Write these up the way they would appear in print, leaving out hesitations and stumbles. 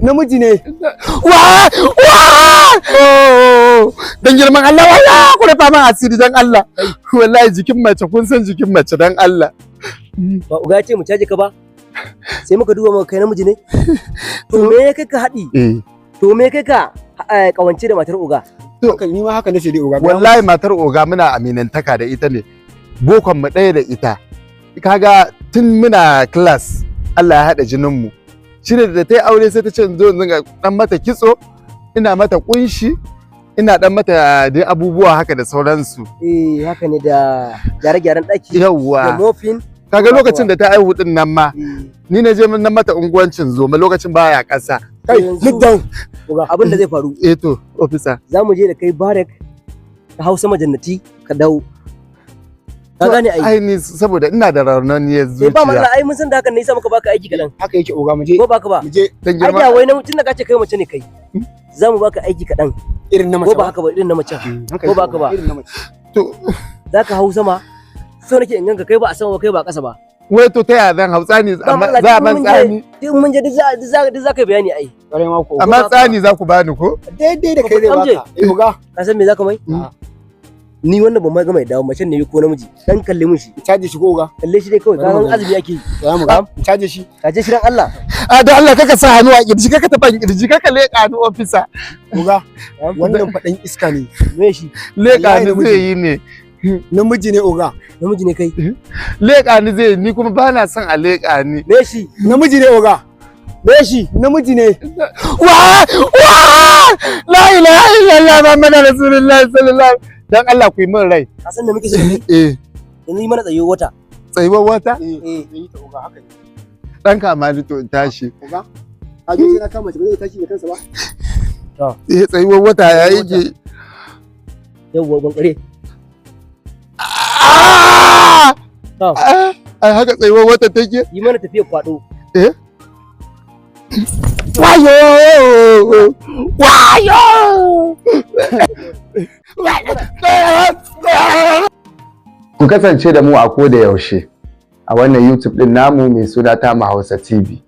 namiji ne. Wa! Dan girman Allah wallahi ku rufa min asiri dan Allah. Wallahi jikin mace kun san jikin mace dan Allah. Ba uga ce mu caje ka ba. Sai muka duba maka kai namiji ne. To me kai ka haɗi? To me kai ka kawance da matar uga? To ni ma haka nace dai uga. Wallahi matar uga muna aminantaka da ita ne. Bokon mu ɗaya da ita. Kaga tun muna class Allah ya haɗa jinin mu. Shine da ta yi aure sai ta ce zo dinga dan mata kitso, ina mata kunshi, ina dan mata dai abubuwa haka da sauransu. Haka ne da gyare-gyaren ɗaki. Yawwa. Da mofin. Kaga lokacin da ta aihu din nan ma ni na je na mata unguwancin zoma lokacin baya ƙasa. Kai look down. Abin da zai faru. To officer. Za mu je da kai barek ka hausa majannati ka dawo. Ka gane ai. Ai ni saboda ina da raunaniyar zuciya. Ba matsala ai mun san da hakan ne yasa muka baka aiki kadan. Haka yake oga mu je. Ko baka ba? Mu je dan girma. Ai da wai na mutun da kace kai mace ne kai. Za mu baka aiki kadan. Irin na mace. Ko ba haka ba irin na mace. Ko baka ba? Irin na mace. To zaka hau sama. So nake in ganka kai ba a sama ba kai ba ƙasa ba. Wai to ta yaya zan hau tsani amma za a ban tsani. Duk mun je duk za ka bayani ai. Amma tsani za ku bani ko? Daidai da kai zai baka. Oga. Ka san me za ka mai? Ni wannan ban ma ga mai dawo mace ne ko namiji dan kalle mun shi Caje shi ko ga kalle shi dai kawai ka san azumi yake za mu ga caje shi kaje shi dan Allah don Allah kaka sa hannu a kirji kaka taban kirji kaka leka ni officer oga wannan fadan iska ne me shi leka ni zai yi ne namiji ne oga namiji ne kai leka ni zai ni kuma ba na son a leka ni me shi namiji ne oga me shi namiji ne wa la ilaha illallah muhammadur rasulullah sallallahu dan Allah ku yi min rai. Ka san da muke so ne? Yanzu yi mana tsayo wata. Tsayuwar wata? Yi ta oga haka ne. Dan kama ni to in tashi. Oga? A ji sai na kama shi ba zai tashi da kansa ba. To. Tsayuwar wata ya yake. Yawwa ban kare. To. Ai haka tsayuwar wata take? Yi mana tafiyar kwado. Wayo! Wayo! Ku kasance da mu a koda yaushe a wannan YouTube din namu mai suna Tama Hausa TV.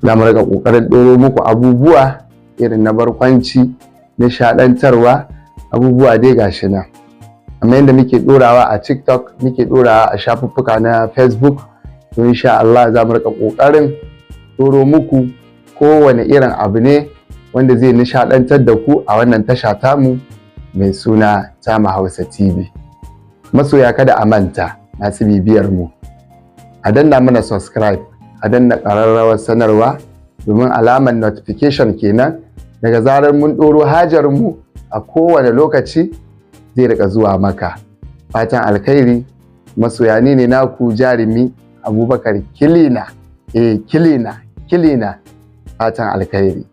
Za mu riga kokarin ɗoro muku abubuwa irin na barkwanci, nishaɗantarwa, abubuwa dai gashi nan. Amma yadda muke ɗorawa a TikTok, muke ɗorawa a shafuffuka na Facebook, to insha Allah za mu riga kokarin ɗoro muku kowane irin abu ne wanda zai nishaɗantar da ku a wannan tasha tamu mai suna Tama Hausa TV. Masoya kada a manta masu bibiyar mu. A danna mana subscribe, a danna ƙararrawar sanarwa domin alamar notification kenan daga zarar mun ɗoro hajar mu a kowane lokaci zai rika zuwa maka. Fatan alkhairi, masoya ne naku jarumi Abubakar Kilina. Kilina. Fatan alkhairi.